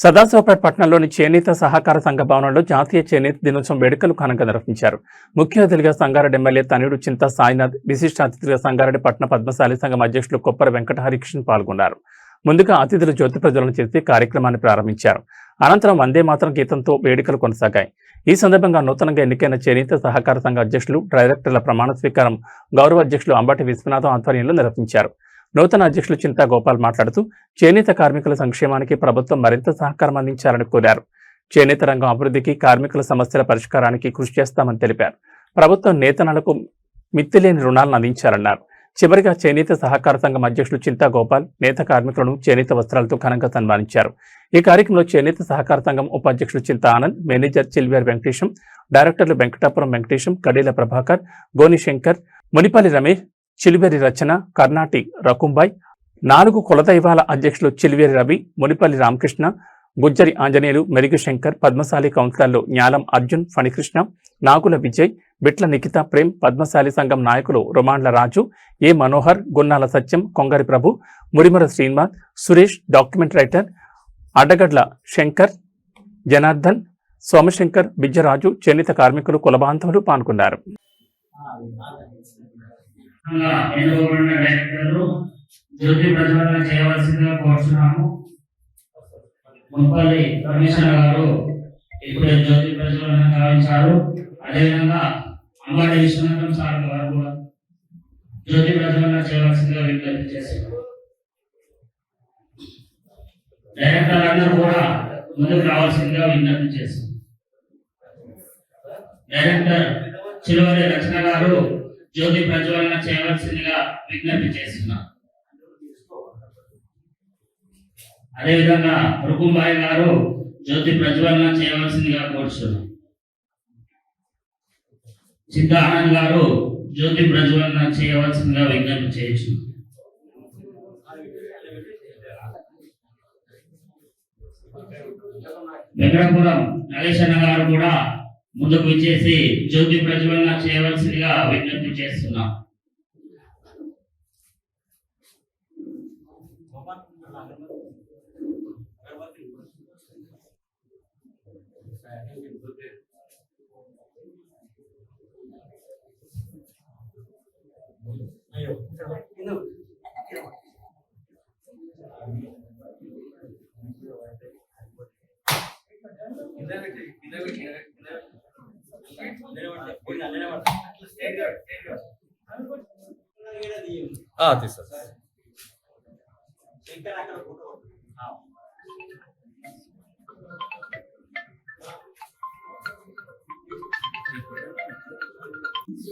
సదాశివపేట పట్టణంలోని చేనేత సహకార సంఘ భవనంలో జాతీయ చేనేత దినోత్సవం వేడుకలు ఘనంగా నిర్వహించారు. ముఖ్య అతిథిగా సంగారెడ్డి ఎమ్మెల్యే తనయుడు చింతా సాయినాథ్, విశిష్ట అతిథిగా సంగారెడ్డి పట్టణ పద్మశాలి సంఘం అధ్యక్షులు కొప్పర వెంకట హరికృష్ణ పాల్గొన్నారు. ముందుగా అతిథులు జ్యోతి ప్రజ్వలన చేసి కార్యక్రమాన్ని ప్రారంభించారు. అనంతరం వందే మాతరం గీతంతో వేడుకలు కొనసాగాయి. ఈ సందర్భంగా నూతనంగా ఎన్నికైన చేనేత సహకార సంఘ అధ్యక్షులు, డైరెక్టర్ల ప్రమాణ స్వీకారం గౌరవ అధ్యక్షులు అంబటి విశ్వనాథం ఆధ్వర్యంలో నిర్వహించారు. నూతన అధ్యక్షులు చింతా గోపాల్ మాట్లాడుతూ చేనేత కార్మికుల సంక్షేమానికి ప్రభుత్వం మరింత సహకారం అందించాలని కోరారు. చేనేత రంగం అభివృద్ధికి, కార్మికుల సమస్యల పరిష్కారానికి కృషి చేస్తామని తెలిపారు. ప్రభుత్వం నేతన్నలకు మిత్తిలేని రుణాలను అందించారన్నారు. చివరిగా చేనేత సహకార సంఘం అధ్యక్షులు చింతా గోపాల్ నేత కార్మికులను చేనేత వస్త్రాలతో ఘనంగా సన్మానించారు. ఈ కార్యక్రమంలో చేనేత సహకార సంఘం ఉపాధ్యక్షులు చింతా ఆనంద్, మేనేజర్ చిల్వేర్ వెంకటేశం, డైరెక్టర్లు వెంకటాపురం వెంకటేశం, కడీల ప్రభాకర్, గోని శంకర్, మునిపల్లి రమేష్, చిలివేరి రచన, కర్ణాటి రకుంబాయ్, 4 కులదైవాల అధ్యక్షులు చిలివేరి రవి, మునిపల్లి రామకృష్ణ, గుజ్జరి ఆంజనేయులు, మెరుగు శంకర్, పద్మశాలి కౌన్సిలర్లు న్యాలం అర్జున్, ఫణికృష్ణ, నాగుల విజయ్, బిట్ల నిఖిత ప్రేమ్, పద్మశాలి సంఘం నాయకులు రొమాండ్ల రాజు, ఏ మనోహర్, గున్నాల సత్యం, కొంగరి ప్రభు, మురిమర శ్రీనివాస్, సురేష్, డాక్యుమెంట్ రైటర్, అడ్డగడ్ల శంకర్, జనార్దన్, సోమశంకర్, బిజ్జరాజు, చేనేత కార్మికులు, కులబాంధవులు పాల్గొన్నారు. ఎన్నుకోబడిన డైరెక్టర్లు జ్యోతి ప్రజ్వలన చేయవలసిందిగా కోరుతున్నాము. మున్పల్లి కమిషనర్ గారు ఇప్పుడే జ్యోతి ప్రజ్వలన గావించారు. అదేవిధంగా అంబటి విశ్వనాథం సార్ గారు కూడా జ్యోతి ప్రజ్వలన చేయవలసిందిగా విజ్ఞప్తి చేశారు. డైరెక్టర్ అందరూ కూడా ముందుకు రావాల్సిందిగా విజ్ఞప్తి చేశారు. డైరెక్టర్ చిలువరి రచన గారు జ్యోతి ప్రజ్వలన చేయవలసిందిగా విజ్ఞప్తి చేస్తున్నారు. అదేవిధంగా రుకుంబాయి గారు జ్యోతి ప్రజ్వలన చేయవలసిందిగా కోరుచున్నారు. చింతా ఆనంద్ గారు జ్యోతి ప్రజ్వలన చేయవలసిందిగా విజ్ఞప్తి చేస్తున్నారు. వెంకటాపురం నరేశన్న గారు కూడా ముందుకు వచ్చేసి జ్యోతి ప్రజ్వలన చేయవలసిందిగా విజ్ఞప్తి చేస్తున్నాం.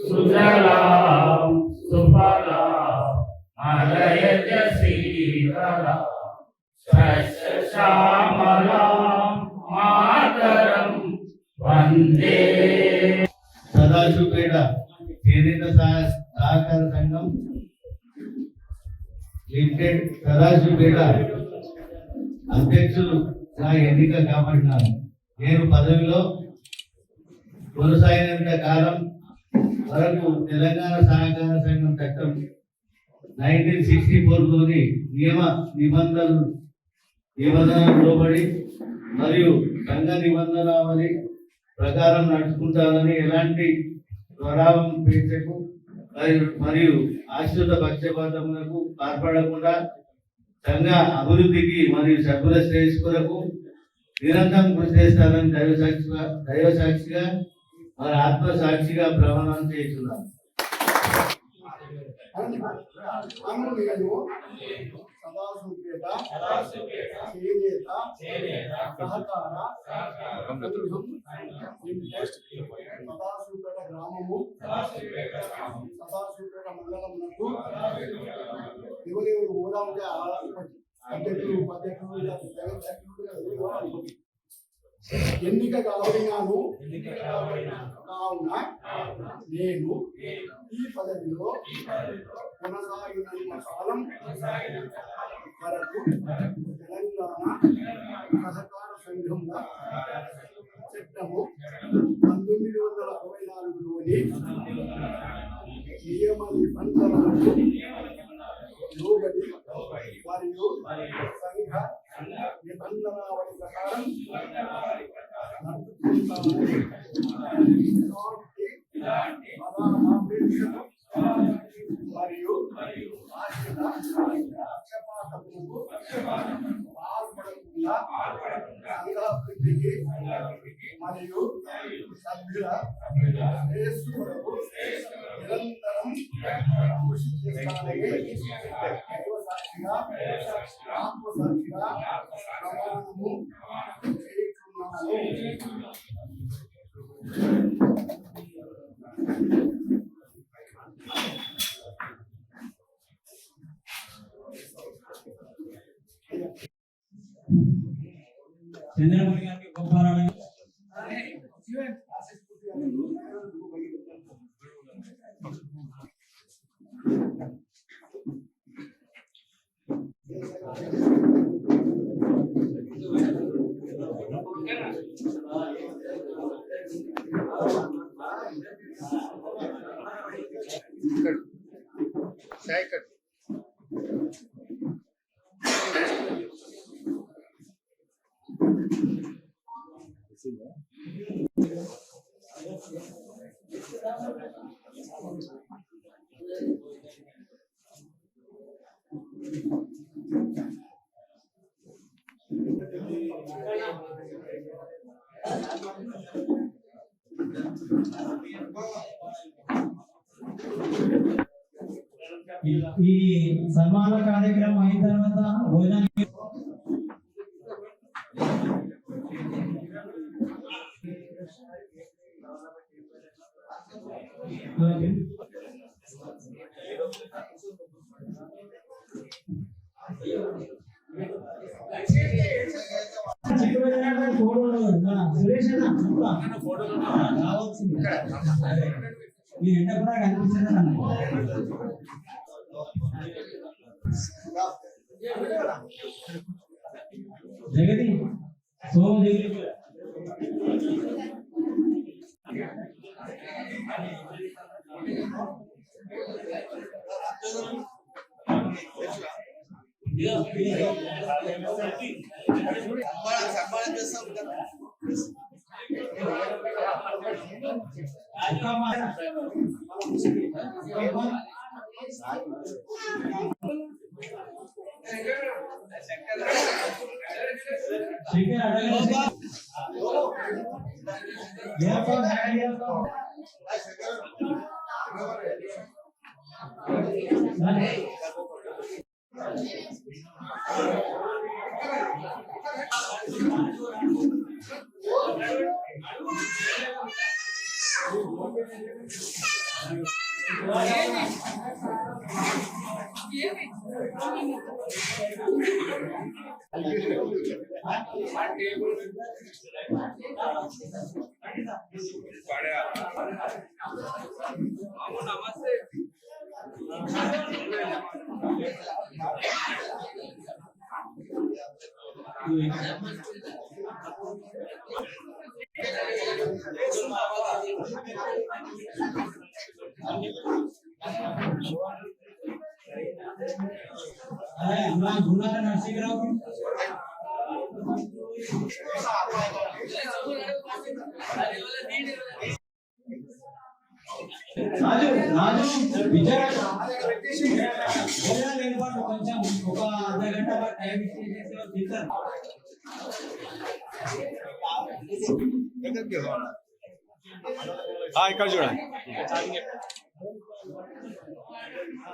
సుజలాం సుఫలాం మలయజ శ్రీధరాం సస్యశ్యామలాం మాతరం వందే. సదాశివపేట చేనేత సహకార సంఘం లిమిటెడ్ సదాశివపేట అధ్యక్షులు ఎన్నిక కాబట్టినారు. నేను పదవిలో కొనసాగినంత కాలం వరకు తెలంగాణ సహకార సంఘం చట్టం 1964లోని నిబంధనలు లోబడి మరియు సంఘ నిబంధనావళి ప్రకారం నడుచుకుంటారని ఎలాంటి స్వభావం పెంచకు మరియు ఆశ్రిత పక్షపాతములకు పాల్పడకుండా సంఘ అభివృద్ధికి మరియు సభ్యుల శ్రేయస్సు కొరకు నిరంతరం కృషి చేస్తారని దైవసాక్షిగా మరి ఆత్మసాక్షిగా ప్రమాణం చేస్తున్నాను. సదాశివపేట గ్రామము, సదాశివపేట మండలమునకు ఎవరెవరు హోదాగా అధ్యక్షులు, ఉపాధ్యక్షులు ఎన్నిక కాబడినాను. కావున నేను ఈ పదవిలో కొనసాగినంత కాలం వరకు తెలంగాణ సహకార సంఘంగా చట్టము 1964లోని నియమ నిబంధనలకు లోబడి మరియు సంఘ నిబంధనావళి ప్రకారం నడుచుకుంటామని ఇలాంటి ప్రధానాపేక్షలు మరియు ఆశిత పక్షపాతములకు పాల్పడకుండా సంఘాభివృద్ధికి మరియు సభ్యుల శ్రేయస్సు కొరకు నిరంతరం కృషి చేస్తానని దైవ సాక్షిగా ఆత్మసాక్షిగా ప్రమాణము చేయుచున్నాను. చంద్రమణి గారికి గొప్పవారని ఈ సన్మాన కార్యక్రమం అయిన తర్వాత భోజనానికి సురేష్ రావాల్సింది ఈ ఎండ కూడా కనిపిస్తుంది జగతి సోమ జగతి సన్మానం చేస్తాం కదా. నమస్తే నరసింహరావు కొంచెం ఒక అర్ధ గంట టైం ఇక్కడ చూడండి.